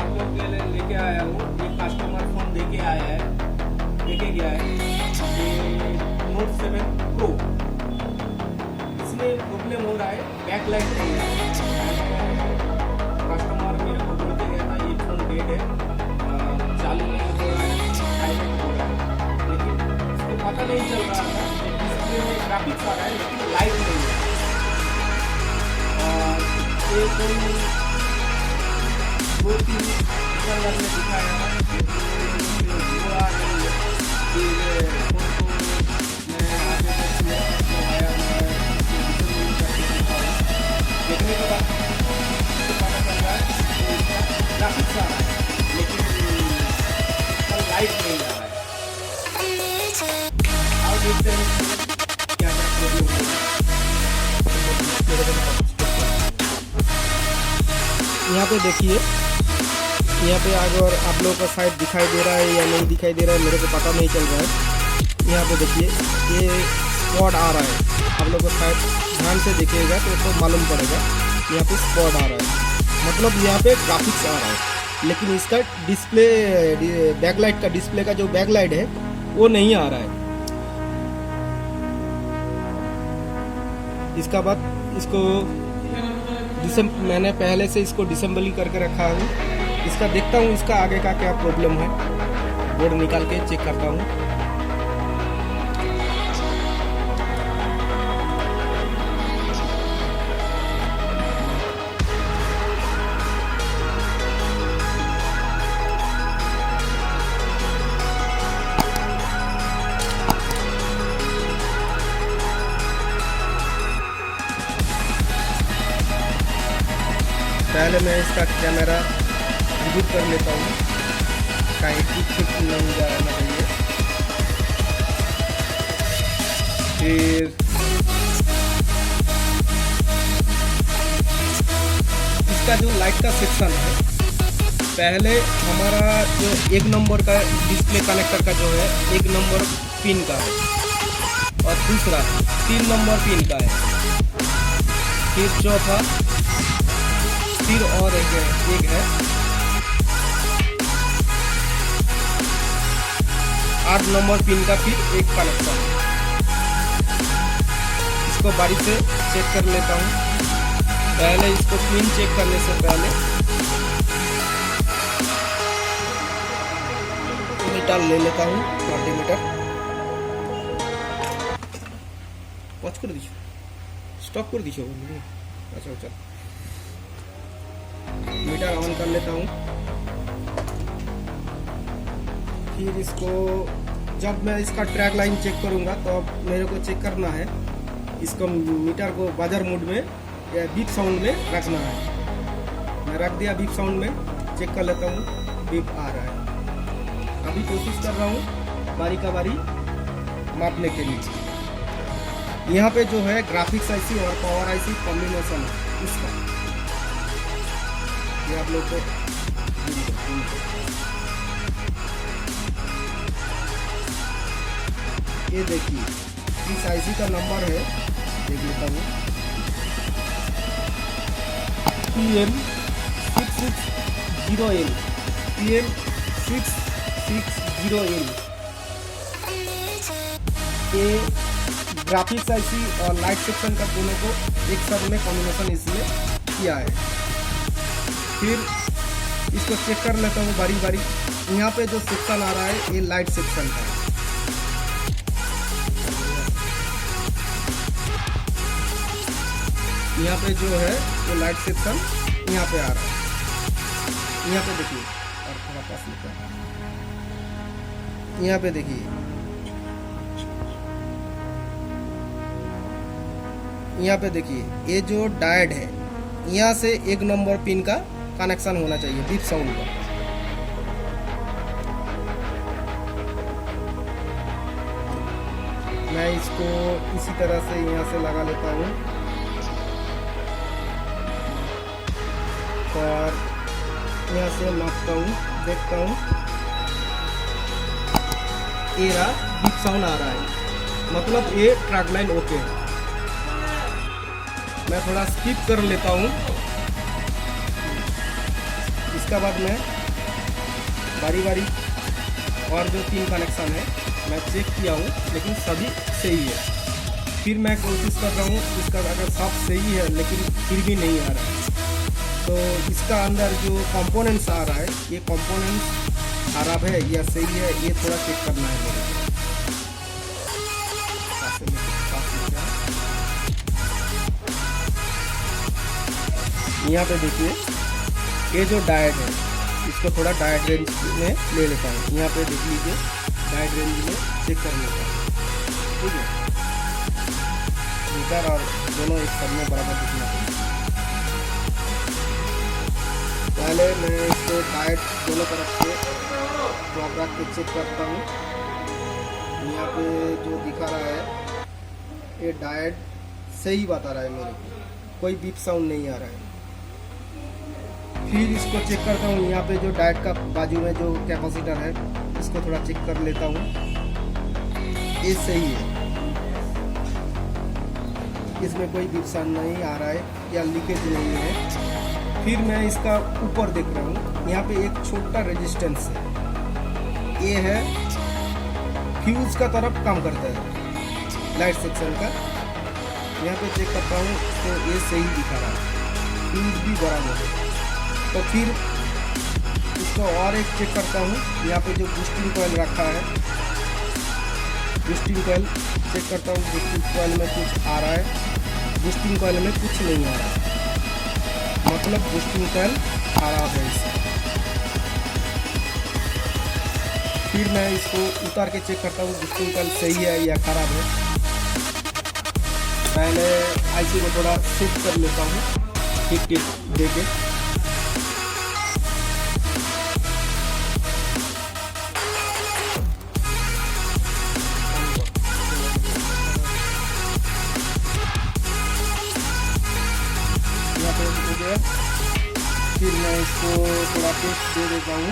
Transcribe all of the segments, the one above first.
आप लोग के लिए लेके आया हूँ। ये कस्टमर फोन लेके गया है ये नोट 7 प्रो। इसमें प्रॉब्लम हो रहा है, बैक लाइट नहीं आ रहा है। कस्टमर मेरे को बोलते गया था ये फोन डेड है, चालू नहीं हो रहा है, साइलेंट हो रहा है, लेकिन उसको पता नहीं चल रहा था। डिस्प्ले में ग्राफिक्स आ रहा है लेकिन लाइट नहीं है। और ये कोई 2-3 कलर में दिखाया है, बुरा नहीं है। फिर फोन को मैं आगे देखने के बाद पता चल रहा है कि इसका ग्राफिक्स आ रहा है लेकिन लाइट नहीं आ रहा है। अब देखते हैं क्या क्या प्रॉब्लम है। यहाँ पे देखिए, यहाँ पे अगर आप लोगों का साइड दिखाई दे रहा है या नहीं दिखाई दे रहा है मेरे को पता नहीं चल रहा है। यहाँ पे देखिए ये स्पॉट आ रहा है, आप लोग को साइड ध्यान से देखिएगा तो मालूम पड़ेगा। यहाँ पे स्पॉट आ रहा है, मतलब यहाँ पे ग्राफिक्स आ रहा है, लेकिन इसका डिस्प्ले बैकलाइट का डिस्प्ले का जो बैकलाइट है वो नहीं आ रहा है। इसका बाद इसको मैंने पहले से इसको डिसेंबलिंग करके रखा हूँ। इसका देखता हूँ इसका आगे का क्या प्रॉब्लम है, बोर्ड निकाल के चेक करता हूँ। पहले मैं इसका कैमरा रिमूव कर लेता हूँ, कहीं कुछ नहीं जाना चाहिए। फिर इसका जो लाइट का सेक्शन है, पहले हमारा जो 1 नंबर का डिस्प्ले कनेक्टर का जो है 1 नंबर पिन का है और दूसरा 3 नंबर पिन का है, फिर चौथा फिर और एक है 8 नंबर पिन का फिर एक कनेक्शन। इसको बारी से चेक कर लेता हूँ। पहले इसको पिन चेक करने से पहले मीटर ले लेता हूँ, मल्टीमीटर। वॉच कर दीजिए, स्टॉप कर दीजिए। अच्छा चल, मीटर ऑन कर लेता हूँ। फिर इसको जब मैं इसका ट्रैक लाइन चेक करूँगा तो अब मेरे को चेक करना है, इसको मीटर को बजर मोड में या बीप साउंड में रखना है। मैं रख दिया बीप साउंड में, चेक कर लेता हूँ, बीप आ रहा है। अभी कोशिश कर रहा हूँ बारी का बारी मापने के लिए। यहाँ पे जो है ग्राफिक्स आईसी और पावर आईसी कॉम्बिनेशन है इसका, ये आप लोग को ये देखिए इस आईसी का नंबर है, देख लेता हूँ PM660L, PM660L। ये ग्राफिक्स आईसी और लाइट सेक्शन का दोनों को एक साथ में कॉम्बिनेशन इसमें किया है। फिर इसको चेक कर लेता हूँ बारी बारी। यहाँ पे जो सेक्शन आ रहा है ये लाइट सेक्शन का है। यहाँ पे जो है वो लाइट सेक्शन यहाँ पे आ रहा है। यहाँ पे देखिए, और थोड़ा पास लेते हैं, यहाँ पे देखिए, यहाँ पे देखिए ये जो डायोड है यहाँ से 1 नंबर पिन का कनेक्शन होना चाहिए बीप साउंड का। मैं इसको इसी तरह से यहाँ से लगा लेता हूँ और यहाँ से मापता हूँ, देखता हूँ। ये रहा बीप साउंड आ रहा है, मतलब ये ट्रैक लाइन ओके है। मैं थोड़ा स्किप कर लेता हूँ इसका बाद मैं बारी बारी और जो 3 कनेक्शन है मैं चेक किया हूँ, लेकिन सभी सही है। फिर मैं कोशिश कर रहा हूँ इसका अगर सब सही है लेकिन फिर भी नहीं आ रहा है, तो इसका अंदर जो कंपोनेंट्स आ रहा है ये कंपोनेंट्स खराब है या सही है, ये थोड़ा चेक करना है मेरे को। यहाँ पे देखिए ये जो डायट है इसको थोड़ा डायट रेंज में ले लेता हूँ। यहाँ पे देख लीजिए डायट रेंज में चेक कर लेता हूँ, ठीक है। मीटर और दोनों एक सब में बराबर दिखना चाहिए। पहले मैं इसको डायट दोनों तरफ से ड्रॉप रख के चेक करता हूँ। यहाँ पे जो दिखा रहा है ये डायट सही बता रहा है मेरे को, कोई बीप साउंड नहीं आ रहा है। फिर इसको चेक करता हूँ, यहाँ पे जो डायट का बाजू में जो कैपेसिटर है इसको थोड़ा चेक कर लेता हूँ, ये सही है, इसमें कोई बीप साउंड नहीं आ रहा है या लीकेज नहीं है। फिर मैं इसका ऊपर देख रहा हूँ, यहाँ पे एक छोटा रेजिस्टेंस है, ये है फ्यूज का तरफ काम करता है लाइट सेक्शन का। यहाँ पे चेक करता हूँ तो ये सही दिखा रहा है, फ्यूज भी बराबर है। तो फिर इसको और एक चेक करता हूँ, यहाँ पे जो बूस्टिंग कॉइल रखा है, बूस्टिंग कॉइल चेक करता हूँ, बूस्टिंग कॉइल में कुछ आ रहा है, बूस्टिंग कॉइल में कुछ नहीं आ रहा है, मतलब बूस्टिंग कॉइल खराब है इसका। फिर मैं इसको उतार के चेक करता हूँ बूस्टिंग कॉइल सही है या खराब है। पहले आईसी को थोड़ा शिफ्ट कर लेता हूँ ठीक दे के। यहाँ पे हो गया, फिर मैं इसको थोड़ा टेस्ट दे देता हूँ।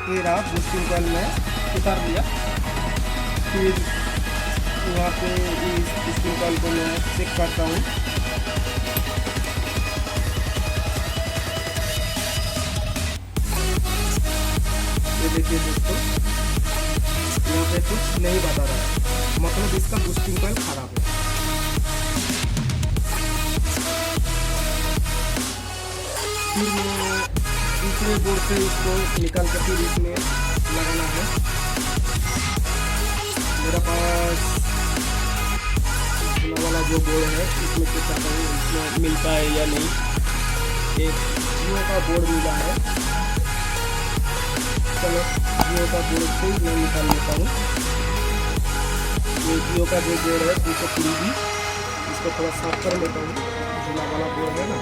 ये रहा बूस्टिंग कॉइल में उतार दिया। फिर वहाँ पे इस बूस्टिंग कॉइल को मैं चेक करता हूँ। ये देखिए दोस्तों, यहाँ पे कुछ नहीं बता रहा है, मतलब इसका बूस्टिंग कॉइल खराब है। फिर मैं दूसरे बोर्ड से इसको निकाल कर फिर इसमें लगाना है। मेरा पास अपना वाला जो बोर्ड है इसमें चेक करता हूँ इसमें मिलता है या नहीं। एक जियो का बोर्ड मिला है, चलो जियो का बोर्ड से मैं निकाल लेता हूँ। ये जियो का जो बोर्ड है 203B, इसको थोड़ा साफ कर लेता हूँ। झूला वाला बोर्ड है ना,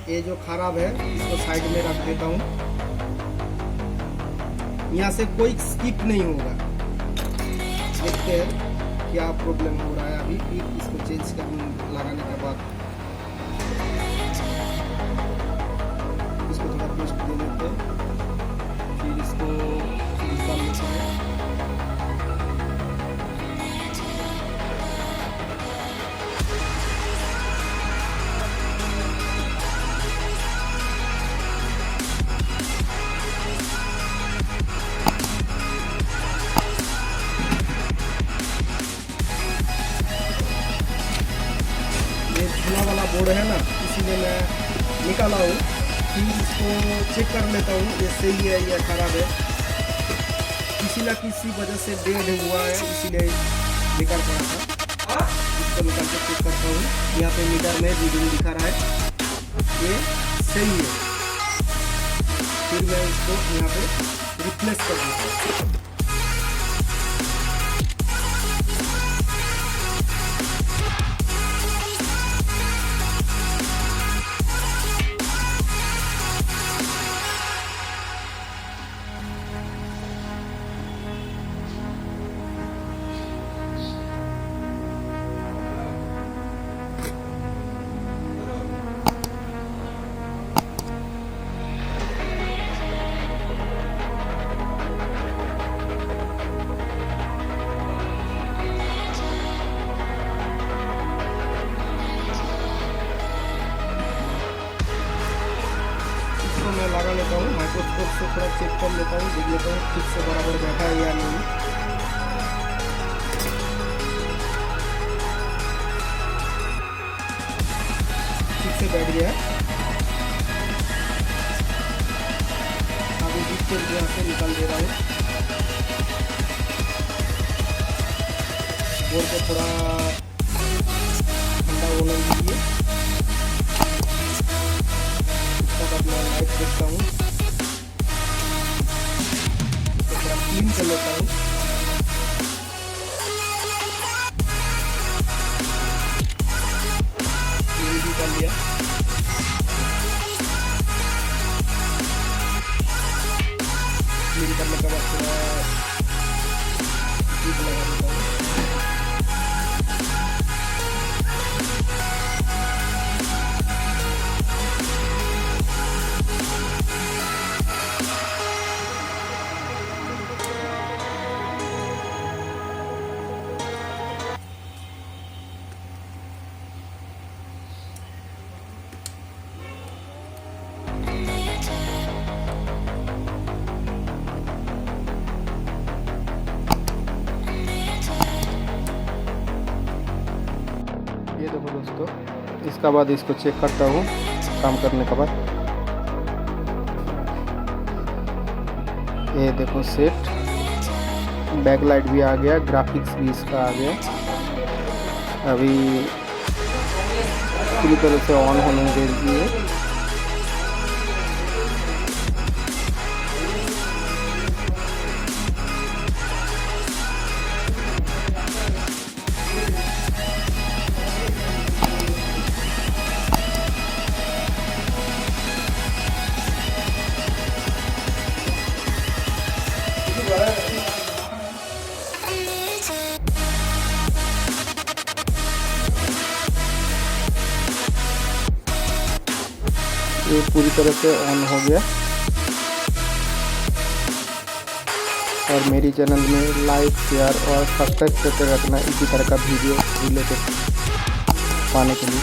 ये जो खराब है इसको साइड में रख देता हूँ। यहाँ से कोई स्किप नहीं होगा। देखते हैं क्या प्रॉब्लम हो रहा है अभी। फिर इसको चेंज कर लगाने के बाद इसको थोड़ा पेस्ट दे देते हैं। फिर इसको निकाल लेते हैं। झूला वाला बोर्ड है ना, इसीलिए मैं निकाला हूँ। फिर इसको चेक कर लेता हूँ ये सही है या खराब है। किसी ना किसी वजह से डेड हुआ है, इसीलिए बेकार पड़ा था। इसको निकाल के चेक करता हूँ। यहाँ पे मीटर में रीडिंग दिखा रहा है, ये सही है। फिर मैं इसको यहाँ पे रिप्लेस कर दूँगा। मैं लगा लेता हूँ, माइक्रोस्कोप से थोड़ा चेक कर लेता हूँ, देख लेता हूँ ठीक से बराबर बैठा है या नहीं। ठीक से बैठ गया। अभी बीच से यहाँ से निकाल दे रहा हूँ। बोर्ड को थोड़ा ठंडा होने दीजिए। मैं लाइट देखता हूँ, तो थोड़ा क्लीन कर लेता हूँ। क्लीन भी कर लिया। क्लीन करने के बाद थोड़ा हीट लगा देता हूँ। ये देखो दोस्तों, इसका बाद इसको चेक करता हूँ काम करने के बाद। ये देखो सेट, बैकलाइट भी आ गया, ग्राफिक्स भी इसका आ गया। अभी पूरी तरह से ऑन होने दे दीजिए। ये पूरी तरह से ऑन हो गया। और मेरी चैनल में लाइक, शेयर और सब्सक्राइब करके रखना इसी तरह का वीडियो रिलेटेड पाने के लिए।